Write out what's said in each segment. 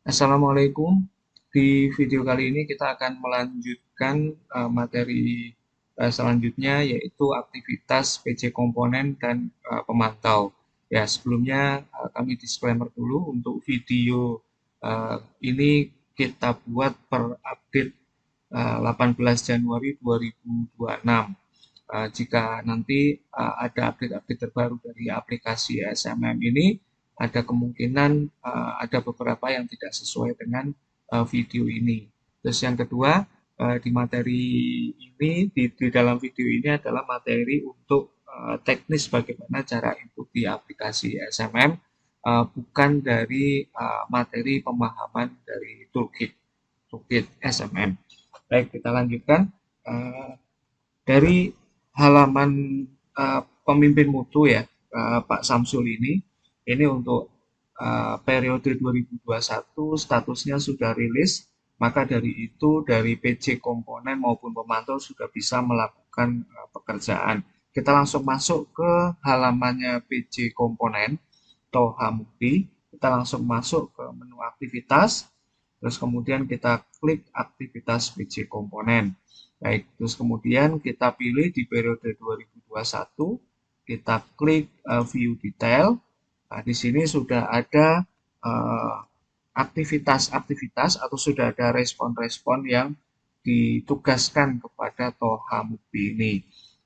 Assalamualaikum. Di video kali ini kita akan melanjutkan materi selanjutnya yaitu aktivitas PC komponen dan pemantau. Ya, sebelumnya kami disclaimer dulu untuk video ini kita buat per update 18 Januari 2026. Jika nanti ada update-update terbaru dari aplikasi SMM ini, ada kemungkinan ada beberapa yang tidak sesuai dengan video ini. Terus yang kedua, di materi ini, di dalam video ini adalah materi untuk teknis bagaimana cara input di aplikasi SMM, bukan dari materi pemahaman dari toolkit SMM. Baik, kita lanjutkan. Uh, dari halaman pemimpin mutu ya, Pak Samsul ini untuk periode 2021 statusnya sudah rilis, maka dari itu dari PC komponen maupun pemantau sudah bisa melakukan pekerjaan. Kita langsung masuk ke halamannya PC komponen Toha Mukti, kita langsung masuk ke menu aktivitas, terus kemudian kita klik aktivitas PC komponen. Baik, terus kemudian kita pilih di periode 2021, kita klik view detail. Nah, di sini sudah ada aktivitas-aktivitas atau sudah ada respon-respon yang ditugaskan kepada Toha Mukti ini.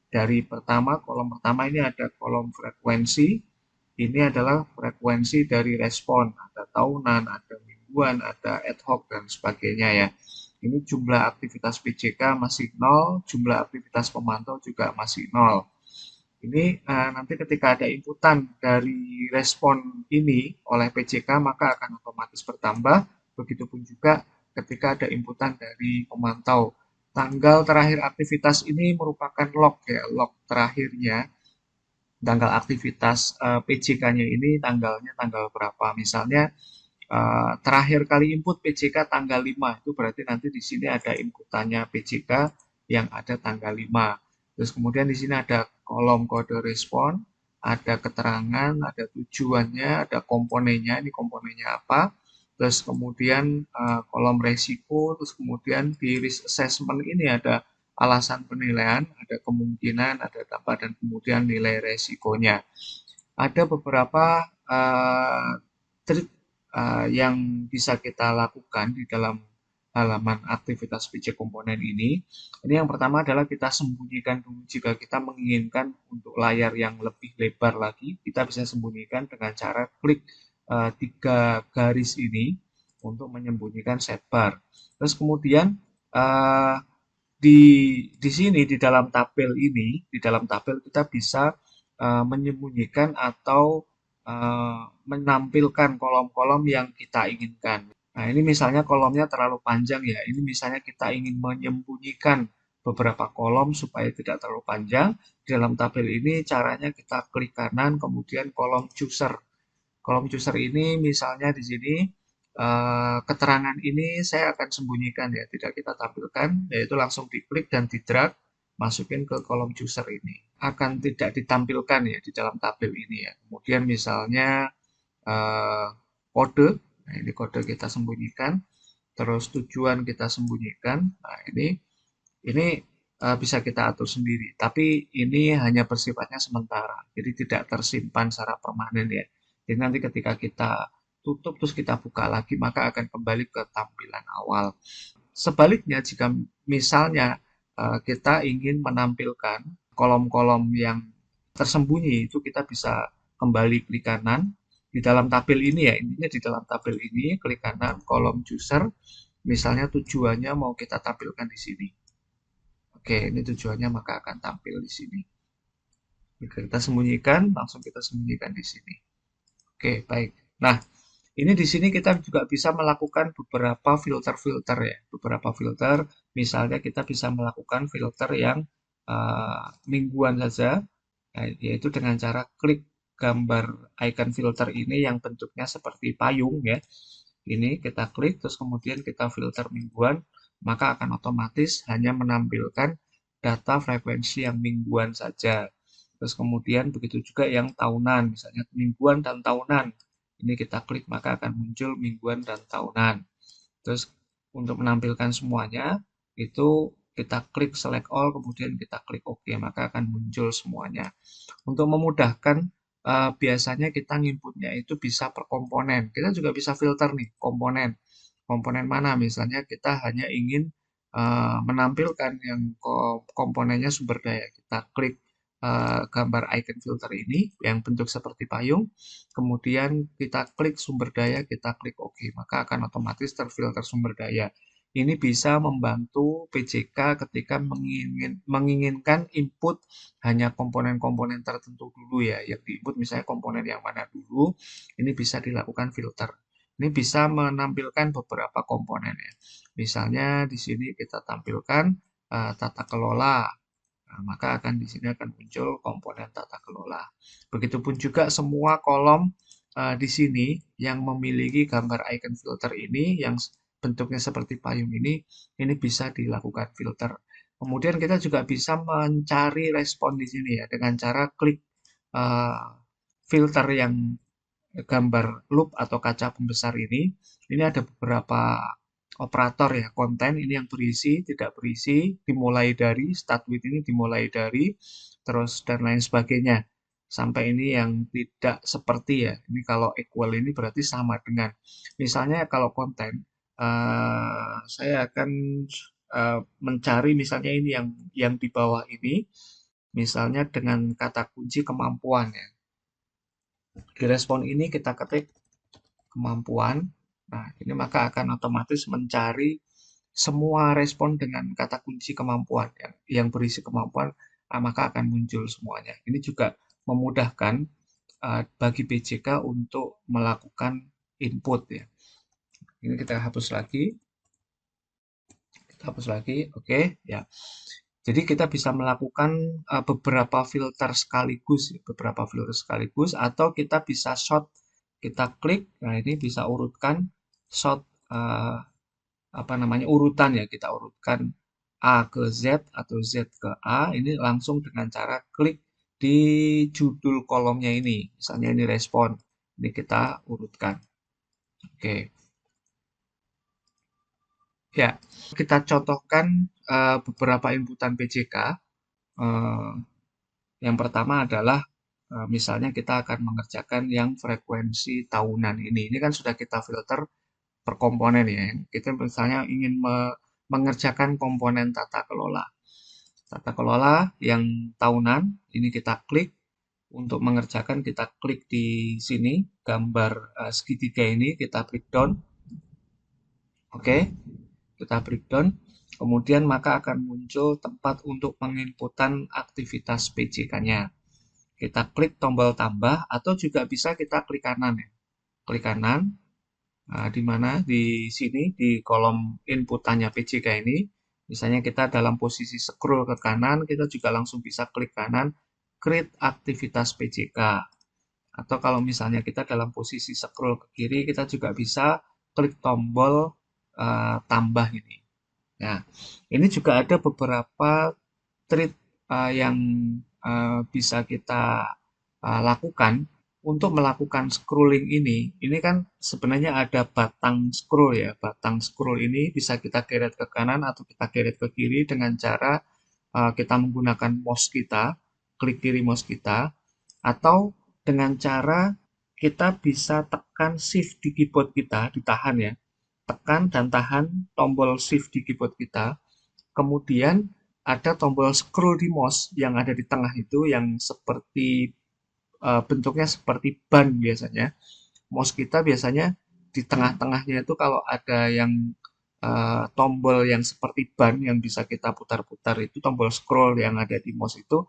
Dari kolom pertama ini ada kolom frekuensi. Ini adalah frekuensi dari respon. Ada tahunan, ada mingguan, ada ad hoc, dan sebagainya ya. Ini jumlah aktivitas PJK masih 0, jumlah aktivitas pemantau juga masih 0. Ini nanti ketika ada inputan dari respon ini oleh PJK maka akan otomatis bertambah. Begitupun juga ketika ada inputan dari pemantau. Tanggal terakhir aktivitas ini merupakan log ya, log terakhirnya. Tanggal aktivitas PJK-nya ini tanggalnya tanggal berapa. Misalnya terakhir kali input PJK tanggal 5, itu berarti nanti di sini ada inputannya PJK yang ada tanggal 5. Terus kemudian di sini ada kolom kode respon, ada keterangan, ada tujuannya, ada komponennya, ini komponennya apa. Terus kemudian kolom resiko, terus kemudian di risk assessment ini ada alasan penilaian, ada kemungkinan, ada dampak, dan kemudian nilai resikonya. Ada beberapa trik yang bisa kita lakukan di dalam halaman aktivitas PC komponen ini. Ini yang pertama adalah kita sembunyikan dulu jika kita menginginkan untuk layar yang lebih lebar lagi, kita bisa sembunyikan dengan cara klik 3 garis ini untuk menyembunyikan sidebar. Terus kemudian uh, di sini di dalam tabel ini, di dalam tabel kita bisa menyembunyikan atau menampilkan kolom-kolom yang kita inginkan. Nah, ini misalnya kolomnya terlalu panjang ya. Ini misalnya kita ingin menyembunyikan beberapa kolom supaya tidak terlalu panjang. Di dalam tabel ini caranya kita klik kanan, kemudian kolom chooser. Kolom chooser ini misalnya di sini keterangan ini saya akan sembunyikan ya, tidak kita tampilkan, yaitu langsung diklik dan di-drag, masukin ke kolom chooser ini. Akan tidak ditampilkan ya di dalam tabel ini ya. Kemudian misalnya kode, nah ini kode kita sembunyikan, terus tujuan kita sembunyikan. Nah ini bisa kita atur sendiri, tapi ini hanya bersifatnya sementara, jadi tidak tersimpan secara permanen ya. Jadi nanti ketika kita tutup terus kita buka lagi, maka akan kembali ke tampilan awal. Sebaliknya, jika misalnya kita ingin menampilkan kolom-kolom yang tersembunyi, itu kita bisa kembali klik kanan di dalam tabel ini ya, intinya di dalam tabel ini klik kanan kolom chooser, misalnya tujuannya mau kita tampilkan di sini. Oke, ini tujuannya maka akan tampil di sini. Jika kita sembunyikan, langsung kita sembunyikan di sini. Oke, baik. Nah, ini di sini kita juga bisa melakukan beberapa filter-filter ya, beberapa filter. Misalnya kita bisa melakukan filter yang mingguan saja, yaitu dengan cara klik gambar icon filter ini yang bentuknya seperti payung ya. Ini kita klik, terus kemudian kita filter mingguan, maka akan otomatis hanya menampilkan data frekuensi yang mingguan saja. Terus kemudian begitu juga yang tahunan, misalnya mingguan dan tahunan. Ini kita klik maka akan muncul mingguan dan tahunan. Terus untuk menampilkan semuanya itu kita klik select all, kemudian kita klik OK, maka akan muncul semuanya. Untuk memudahkan, biasanya kita nginputnya itu bisa per komponen. Kita juga bisa filter nih komponen. Komponen mana? Misalnya kita hanya ingin menampilkan yang komponennya sumber daya. Kita klik gambar icon filter ini yang bentuk seperti payung, kemudian kita klik sumber daya, kita klik OK, maka akan otomatis terfilter sumber daya. Ini bisa membantu PJK ketika menginginkan input hanya komponen-komponen tertentu dulu ya, yang diinput misalnya komponen yang mana dulu, ini bisa dilakukan filter. Ini bisa menampilkan beberapa komponen ya. Misalnya di sini kita tampilkan tata kelola. Nah, maka di sini akan muncul komponen tata kelola. Begitupun juga semua kolom di sini yang memiliki gambar icon filter ini, yang bentuknya seperti payung ini bisa dilakukan filter. Kemudian kita juga bisa mencari respon di sini ya, dengan cara klik uh, filter yang gambar loop atau kaca pembesar ini. Ini ada beberapa operator ya, konten ini yang berisi, tidak berisi, dimulai dari, start with ini dimulai dari, terus dan lain sebagainya. Sampai ini yang tidak seperti ya, ini kalau equal ini berarti sama dengan. Misalnya kalau konten, saya akan mencari misalnya ini yang di bawah ini, misalnya dengan kata kunci kemampuan ya. Di respon ini kita ketik kemampuan. Nah, ini maka akan otomatis mencari semua respon dengan kata kunci kemampuan yang berisi kemampuan, maka akan muncul semuanya. Ini juga memudahkan bagi PJK untuk melakukan input ya. Ini kita hapus lagi. Kita hapus lagi. Oke, ya. Jadi kita bisa melakukan beberapa filter sekaligus, beberapa filter sekaligus, atau kita bisa sort. Kita klik, nah ini bisa urutkan sort apa namanya urutan ya, kita urutkan A ke Z atau Z ke A, ini langsung dengan cara klik di judul kolomnya ini. Misalnya ini respon, ini kita urutkan. Oke. Ya, kita contohkan beberapa inputan PJK. Eh, yang pertama adalah misalnya kita akan mengerjakan yang frekuensi tahunan ini. Ini kan sudah kita filter per komponen ya. Kita misalnya ingin mengerjakan komponen tata kelola. Tata kelola yang tahunan, ini kita klik. Untuk mengerjakan kita klik di sini, gambar segitiga ini, kita breakdown. Oke, kita breakdown. Kemudian maka akan muncul tempat untuk penginputan aktivitas PJK-nya. Kita klik tombol tambah atau juga bisa kita klik kanan ya. Klik kanan, nah, di mana di sini di kolom inputannya PJK ini, misalnya kita dalam posisi scroll ke kanan, kita juga langsung bisa klik kanan, create aktivitas PJK. Atau kalau misalnya kita dalam posisi scroll ke kiri, kita juga bisa klik tombol tambah ini. Nah, ini juga ada beberapa trik yang bisa kita lakukan untuk melakukan scrolling ini. Ini kan sebenarnya ada batang scroll ya. Batang scroll ini bisa kita geret ke kanan atau kita geret ke kiri dengan cara kita menggunakan mouse kita, klik kiri mouse kita, atau dengan cara kita bisa tekan shift di keyboard kita, ditahan ya. Tekan dan tahan tombol shift di keyboard kita. Kemudian ada tombol scroll di mouse yang ada di tengah itu yang seperti bentuknya seperti ban biasanya. Mouse kita biasanya di tengah-tengahnya itu kalau ada yang tombol yang seperti ban yang bisa kita putar-putar, itu tombol scroll yang ada di mouse itu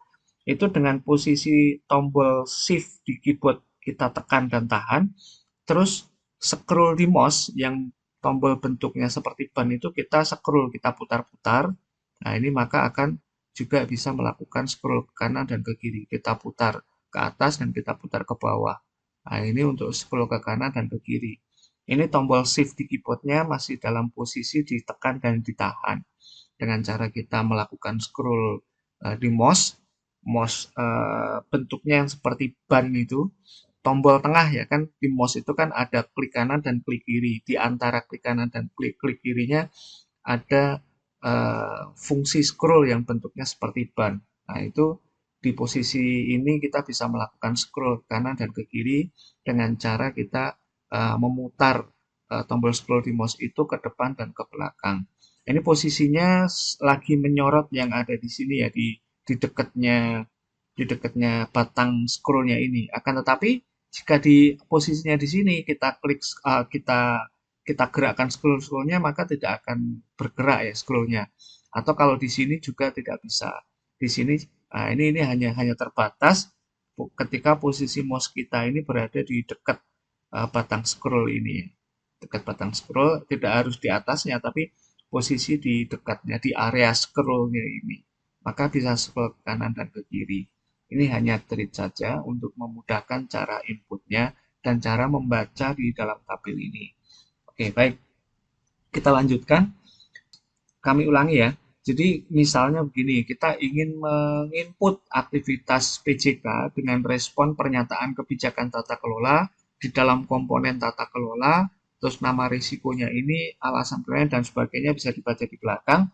dengan posisi tombol shift di keyboard kita tekan dan tahan, terus scroll di mouse yang tombol bentuknya seperti ban itu kita scroll, kita putar-putar. Nah, ini maka akan juga bisa melakukan scroll ke kanan dan ke kiri. Kita putar ke atas dan kita putar ke bawah. Nah, ini untuk scroll ke kanan dan ke kiri. Ini tombol shift di keyboardnya masih dalam posisi ditekan dan ditahan. Dengan cara kita melakukan scroll di mouse bentuknya yang seperti ban itu, tombol tengah ya kan, di mouse itu kan ada klik kanan dan klik kiri. Di antara klik kanan dan klik kirinya ada fungsi scroll yang bentuknya seperti ban. Nah, itu di posisi ini kita bisa melakukan scroll ke kanan dan ke kiri dengan cara kita memutar tombol scroll di mouse itu ke depan dan ke belakang. Ini posisinya lagi menyorot yang ada di sini ya, di dekatnya batang scrollnya ini. Akan tetapi jika di posisinya di sini kita klik kita gerakkan scrollnya maka tidak akan bergerak ya scrollnya. Atau kalau di sini juga tidak bisa. Di sini ini hanya terbatas ketika posisi mouse kita ini berada di dekat batang scroll ini. Dekat batang scroll tidak harus di atasnya tapi posisi di dekatnya di area scrollnya ini. Maka bisa scroll ke kanan dan ke kiri. Ini hanya trik saja untuk memudahkan cara inputnya dan cara membaca di dalam tabel ini. Oke, baik. Kita lanjutkan. Kami ulangi ya. Jadi misalnya begini, kita ingin menginput aktivitas PJK dengan respon pernyataan kebijakan tata kelola di dalam komponen tata kelola, terus nama risikonya ini, alasan penilaian dan sebagainya bisa dibaca di belakang.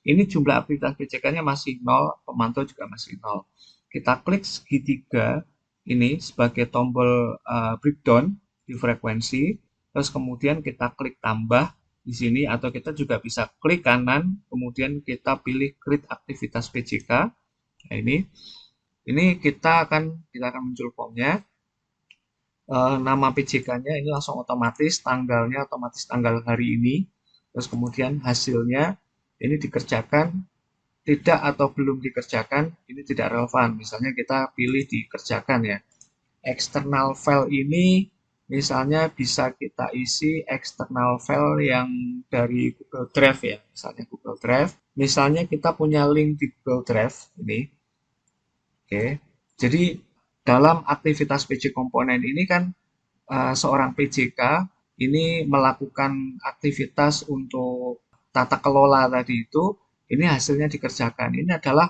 Ini jumlah aktivitas PJK-nya masih 0, pemantau juga masih 0. Kita klik segitiga ini sebagai tombol breakdown di frekuensi, terus kemudian kita klik tambah di sini atau kita juga bisa klik kanan kemudian kita pilih create aktivitas PJK. Nah, ini kita akan muncul formnya, nama PJK-nya ini langsung otomatis, tanggalnya otomatis tanggal hari ini, terus kemudian hasilnya ini dikerjakan tidak atau belum dikerjakan ini tidak relevan. Misalnya kita pilih dikerjakan ya. Eksternal file ini misalnya bisa kita isi eksternal file yang dari Google Drive ya, misalnya Google Drive. Misalnya kita punya link di Google Drive ini. Oke. Jadi dalam aktivitas PJ komponen ini kan seorang PJK ini melakukan aktivitas untuk tata kelola tadi itu, ini hasilnya dikerjakan. Ini adalah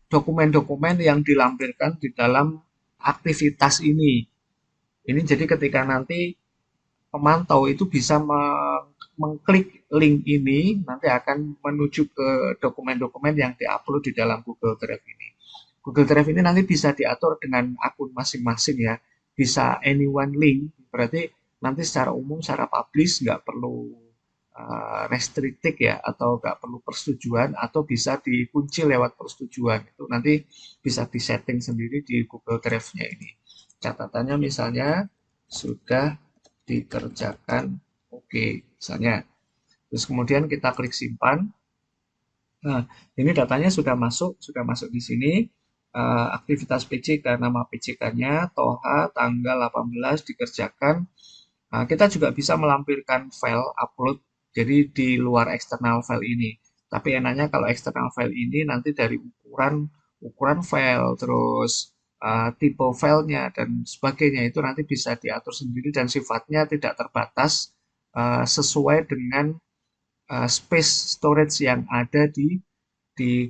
dokumen-dokumen yang dilampirkan di dalam aktivitas ini. Ini jadi ketika nanti pemantau itu bisa mengklik link ini, nanti akan menuju ke dokumen-dokumen yang diupload di dalam Google Drive ini. Google Drive ini nanti bisa diatur dengan akun masing-masing ya. Bisa anyone link, berarti nanti secara umum, secara publish nggak perlu restricted ya, atau nggak perlu persetujuan, atau bisa dikunci lewat persetujuan. Itu nanti bisa disetting sendiri di Google Drive-nya ini. Catatannya misalnya sudah dikerjakan oke, misalnya. Terus kemudian kita klik simpan. Nah, ini datanya sudah masuk di sini. Aktivitas PJK, nama PJK-nya, TOHA, tanggal 18 dikerjakan. Nah, kita juga bisa melampirkan file upload, jadi di luar eksternal file ini. Tapi enaknya kalau eksternal file ini nanti dari ukuran file, terus tipe filenya dan sebagainya itu nanti bisa diatur sendiri dan sifatnya tidak terbatas sesuai dengan space storage yang ada di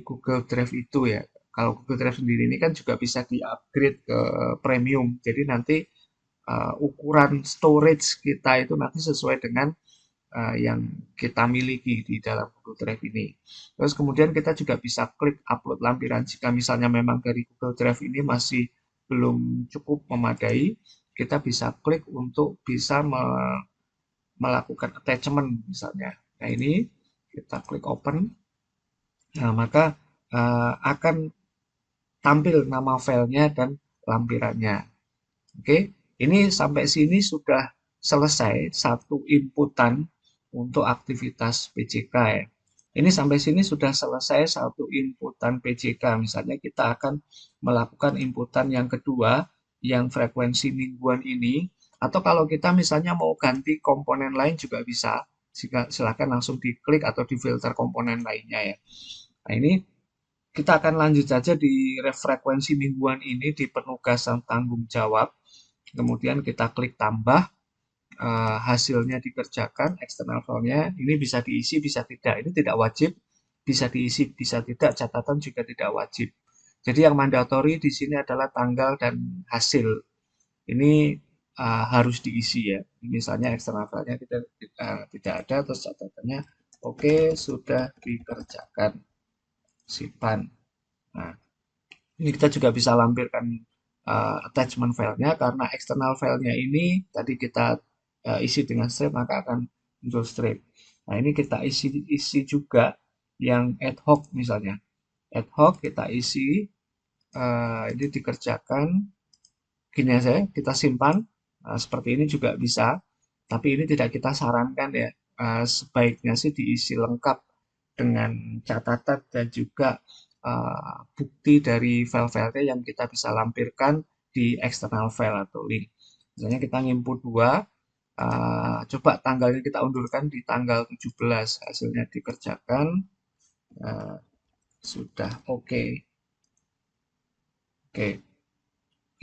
Google Drive itu ya. Kalau Google Drive sendiri ini kan juga bisa di-upgrade ke premium. Jadi nanti ukuran storage kita itu nanti sesuai dengan yang kita miliki di dalam Google Drive ini. Terus kemudian kita juga bisa klik upload lampiran jika misalnya memang dari Google Drive ini masih belum cukup memadai, kita bisa klik untuk bisa melakukan attachment misalnya. Nah, ini kita klik open. Nah, maka akan tampil nama filenya dan lampirannya. Oke, ini sampai sini sudah selesai satu inputan untuk aktivitas PJK ya. Ini sampai sini sudah selesai satu inputan PJK. Misalnya kita akan melakukan inputan yang kedua yang frekuensi mingguan ini. Atau kalau kita misalnya mau ganti komponen lain juga bisa. Silakan langsung diklik atau difilter komponen lainnya ya. Nah, ini kita akan lanjut saja di frekuensi mingguan ini di penugasan tanggung jawab. Kemudian kita klik tambah, hasilnya dikerjakan, eksternal file-nya, ini bisa diisi, bisa tidak. Ini tidak wajib, bisa diisi, bisa tidak, catatan juga tidak wajib. Jadi yang mandatori di sini adalah tanggal dan hasil. Ini harus diisi ya. Misalnya eksternal file-nya tidak ada, terus catatannya oke, sudah dikerjakan, simpan. Nah, ini kita juga bisa lampirkan attachment filenya karena eksternal filenya ini tadi kita isi dengan strip maka akan muncul strip. Nah, ini kita isi juga yang ad hoc misalnya. Ad hoc kita isi, ini dikerjakan gini aja, kita simpan. Seperti ini juga bisa, tapi ini tidak kita sarankan ya. Sebaiknya sih diisi lengkap dengan catatan dan juga bukti dari file-filenya yang kita bisa lampirkan di external file atau link. Misalnya kita nginput 2, coba tanggalnya kita undurkan di tanggal 17, hasilnya dikerjakan, uh, sudah oke. Oke,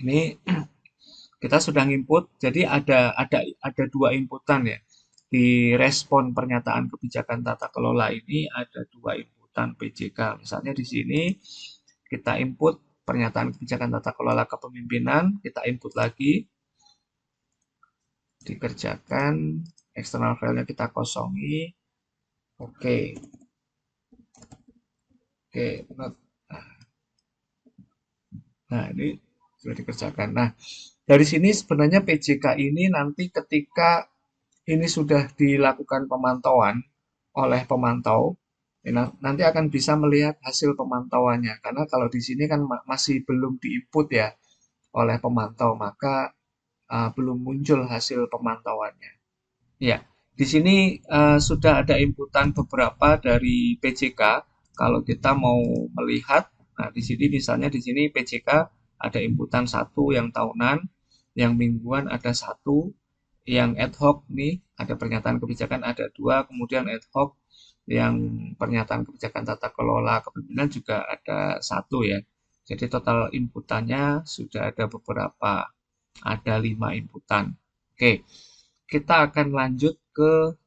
ini kita sudah nginput, jadi ada dua inputan ya. Di respon pernyataan kebijakan tata kelola ini ada dua inputan PJK. Misalnya di sini kita input pernyataan kebijakan tata kelola kepemimpinan, kita input lagi, dikerjakan, eksternal filenya kita kosongi, oke, oke, nah ini sudah dikerjakan. Nah, dari sini sebenarnya PJK ini nanti ketika ini sudah dilakukan pemantauan oleh pemantau, nanti akan bisa melihat hasil pemantauannya. Karena kalau di sini kan masih belum diinput ya oleh pemantau, maka belum muncul hasil pemantauannya. Ya, di sini sudah ada inputan beberapa dari PJK. Kalau kita mau melihat, nah di sini misalnya di sini PJK ada inputan satu yang tahunan, yang mingguan ada satu, yang ad hoc nih ada pernyataan kebijakan ada dua, kemudian ad hoc yang pernyataan kebijakan tata kelola kepemimpinan juga ada satu ya. Jadi total inputannya sudah ada beberapa, ada 5 inputan. Oke, kita akan lanjut ke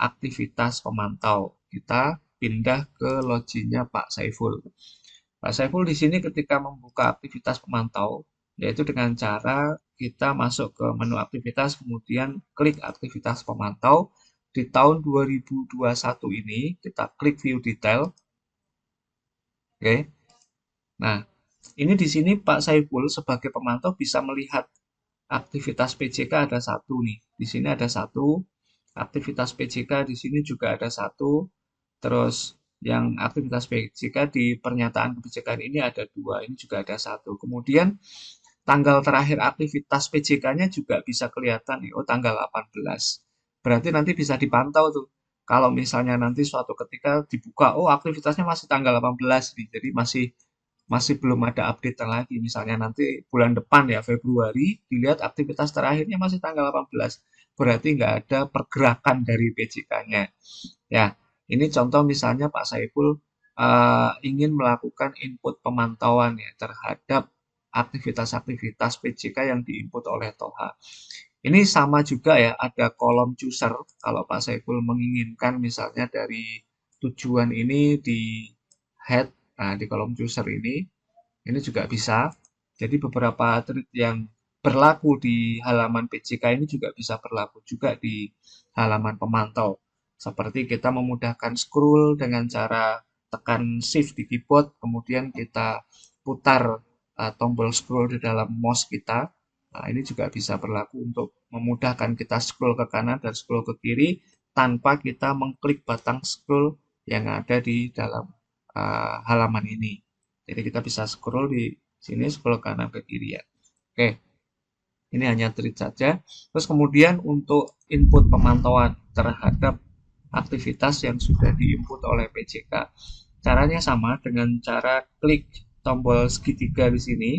aktivitas pemantau. Kita pindah ke loginnya Pak Saiful. Pak Saiful di sini ketika membuka aktivitas pemantau, yaitu dengan cara kita masuk ke menu aktivitas, kemudian klik aktivitas pemantau. Di tahun 2021 ini, kita klik view detail. Oke. Nah, ini di sini Pak Saiful sebagai pemantau bisa melihat aktivitas PJK ada satu nih. Di sini ada satu. Aktivitas PJK di sini juga ada satu. Terus yang aktivitas PJK di pernyataan kebijakan ini ada dua. Ini juga ada satu. Kemudian tanggal terakhir aktivitas PJK-nya juga bisa kelihatan nih. Oh, tanggal 18. Berarti nanti bisa dipantau tuh. Kalau misalnya nanti suatu ketika dibuka, oh aktivitasnya masih tanggal 18 nih. Jadi masih belum ada update lagi. Misalnya nanti bulan depan ya, Februari, dilihat aktivitas terakhirnya masih tanggal 18. Berarti nggak ada pergerakan dari PJK-nya. Ya, ini contoh misalnya Pak Saiful ingin melakukan input pemantauan ya terhadap aktivitas-aktivitas PJK yang diinput oleh Toha. Ini sama juga ya, ada kolom chooser kalau Pak Saiful menginginkan misalnya dari tujuan ini di head, nah di kolom chooser ini juga bisa. Jadi beberapa tweet yang berlaku di halaman PJK ini juga bisa berlaku juga di halaman pemantau. Seperti kita memudahkan scroll dengan cara tekan shift di keyboard, kemudian kita putar tombol scroll di dalam mouse kita. Nah, ini juga bisa berlaku untuk memudahkan kita scroll ke kanan dan scroll ke kiri tanpa kita mengklik batang scroll yang ada di dalam halaman ini. Jadi kita bisa scroll di sini, scroll kanan ke kiri ya. Oke, ini hanya trik saja. Terus kemudian untuk input pemantauan terhadap aktivitas yang sudah diinput oleh PJK. Caranya sama dengan cara klik tombol segitiga di sini.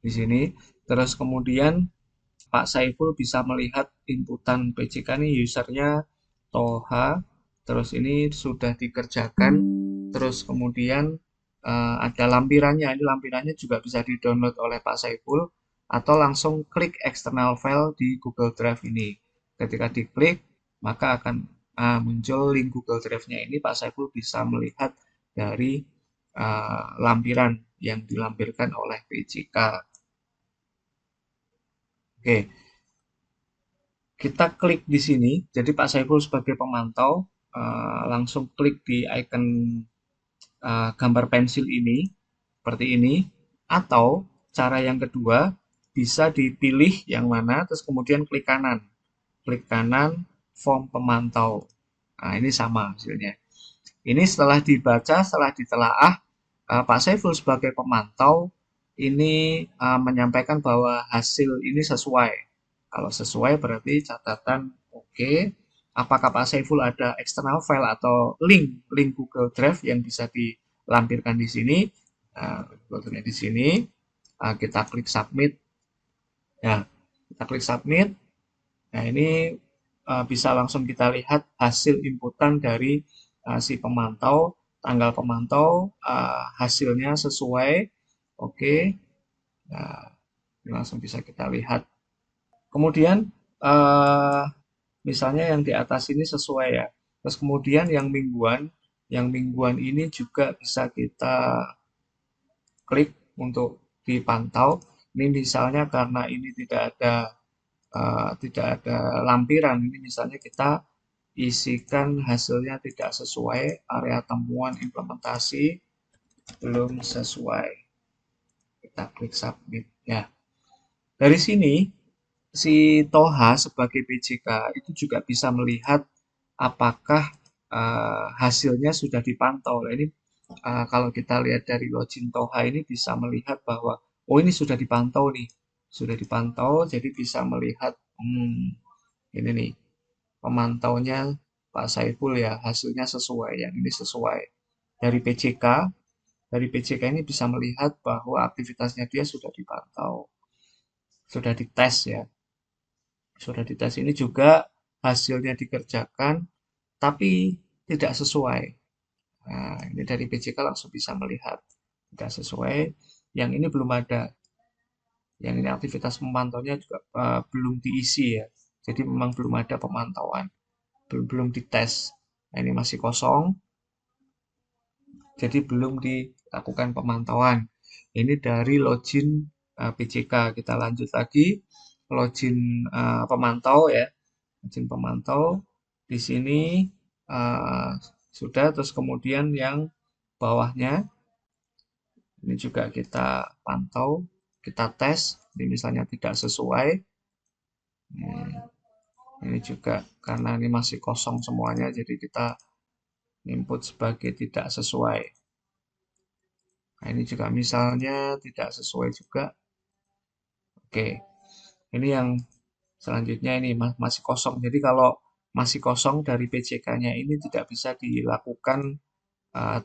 Di sini. Terus kemudian Pak Saiful bisa melihat inputan PJK ini usernya Toha. Terus ini sudah dikerjakan. Terus kemudian ada lampirannya. Ini lampirannya juga bisa di-download oleh Pak Saiful atau langsung klik external file di Google Drive ini. Ketika diklik, maka akan muncul link Google Drive-nya ini. Pak Saiful bisa melihat dari lampiran yang dilampirkan oleh PJK. Oke, kita klik di sini. Jadi Pak Saiful sebagai pemantau langsung klik di icon gambar pensil ini seperti ini. Atau cara yang kedua bisa dipilih yang mana, terus kemudian klik kanan. Klik kanan form pemantau. Nah, ini sama hasilnya. Ini setelah dibaca, setelah ditelaah, Pak Saiful sebagai pemantau ini menyampaikan bahwa hasil ini sesuai. Kalau sesuai berarti catatan oke. Apakah Pak Saiful ada external file atau link Google Drive yang bisa dilampirkan di sini? Sebetulnya di sini kita klik submit. Ya, kita klik submit. Nah, ini bisa langsung kita lihat hasil inputan dari si pemantau, tanggal pemantau, hasilnya sesuai. Oke, nah, ini langsung bisa kita lihat. Kemudian, eh, misalnya yang di atas ini sesuai ya. Terus kemudian yang mingguan ini juga bisa kita klik untuk dipantau. Ini misalnya karena ini tidak ada lampiran. Ini misalnya kita isikan hasilnya tidak sesuai, area temuan implementasi belum sesuai. Kita klik submit. Ya, dari sini si Toha sebagai PJK itu juga bisa melihat apakah hasilnya sudah dipantau. Nah, ini kalau kita lihat dari login Toha ini bisa melihat bahwa oh ini sudah dipantau nih, sudah dipantau, jadi bisa melihat ini nih pemantaunya Pak Saiful ya, hasilnya sesuai, yang ini sesuai. Dari PJK, dari PJK ini bisa melihat bahwa aktivitasnya dia sudah dipantau, sudah dites ya. Sudah dites ini juga hasilnya dikerjakan, tapi tidak sesuai. Nah, ini dari PJK langsung bisa melihat tidak sesuai. Yang ini belum ada. Yang ini aktivitas pemantaunya juga belum diisi ya. Jadi memang belum ada pemantauan, belum dites. Nah, ini masih kosong, jadi belum dilakukan pemantauan. Ini dari login PJK. Kita lanjut lagi login pemantau ya. Login pemantau di sini uh, sudah, terus kemudian yang bawahnya ini juga kita pantau, kita tes. Ini misalnya tidak sesuai. Ini juga karena ini masih kosong semuanya, jadi kita input sebagai tidak sesuai. Nah, ini juga misalnya tidak sesuai juga. Oke, ini yang selanjutnya ini masih kosong. Jadi kalau masih kosong dari PJK-nya ini tidak bisa dilakukan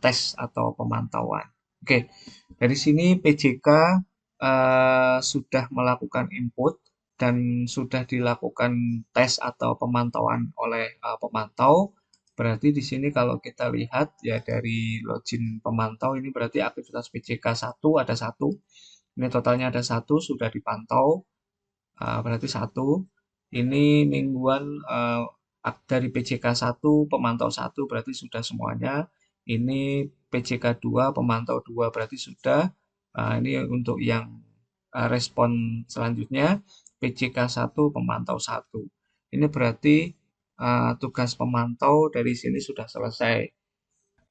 tes atau pemantauan. Oke, dari sini PJK sudah melakukan input dan sudah dilakukan tes atau pemantauan oleh pemantau. Berarti di sini kalau kita lihat ya dari login pemantau ini berarti aktivitas PJK 1 ada satu. Ini totalnya ada satu sudah dipantau. Berarti satu. Ini mingguan dari PJK 1 pemantau 1 berarti sudah semuanya. Ini PJK 2 pemantau 2 berarti sudah. Ini untuk yang respon selanjutnya PJK 1 pemantau 1. Ini berarti tugas pemantau dari sini sudah selesai.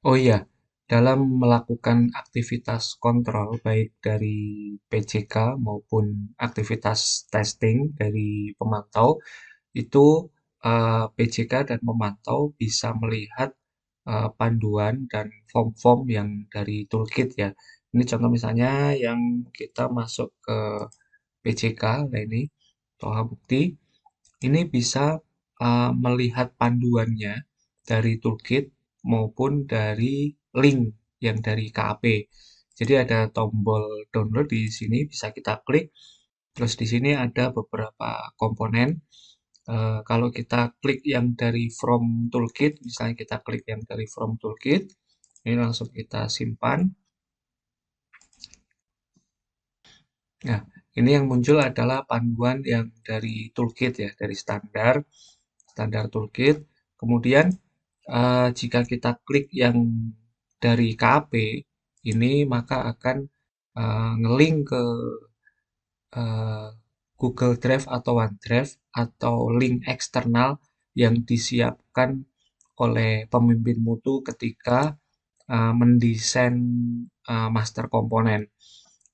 Oh iya, dalam melakukan aktivitas kontrol baik dari PJK maupun aktivitas testing dari pemantau, itu PJK dan pemantau bisa melihat panduan dan form-form yang dari toolkit ya. Ini contoh misalnya yang kita masuk ke PJK, nah ini Toha Bukti, ini bisa melihat panduannya dari toolkit maupun dari link yang dari KAP. Jadi ada tombol download di sini bisa kita klik. Terus di sini ada beberapa komponen. Kalau kita klik yang dari from toolkit, misalnya kita klik yang dari from toolkit, ini langsung kita simpan. Nah, ini yang muncul adalah panduan yang dari toolkit ya, dari standar toolkit. Kemudian jika kita klik yang dari KAP ini maka akan ngelink ke Google Drive atau OneDrive atau link eksternal yang disiapkan oleh pemimpin mutu ketika mendesain master komponen.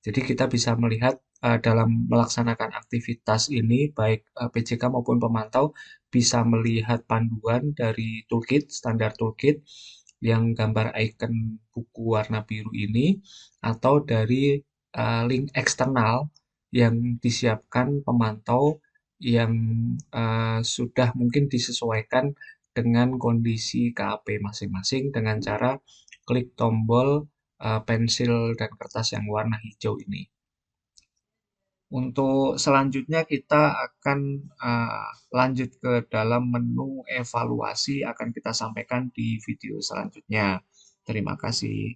Jadi kita bisa melihat dalam melaksanakan aktivitas ini, baik PJK maupun pemantau bisa melihat panduan dari toolkit, standar toolkit yang gambar icon buku warna biru ini, atau dari link eksternal yang disiapkan pemantau yang sudah mungkin disesuaikan dengan kondisi KAP masing-masing dengan cara klik tombol pensil dan kertas yang warna hijau ini. Untuk selanjutnya kita akan lanjut ke dalam menu evaluasi, akan kita sampaikan di video selanjutnya. Terima kasih.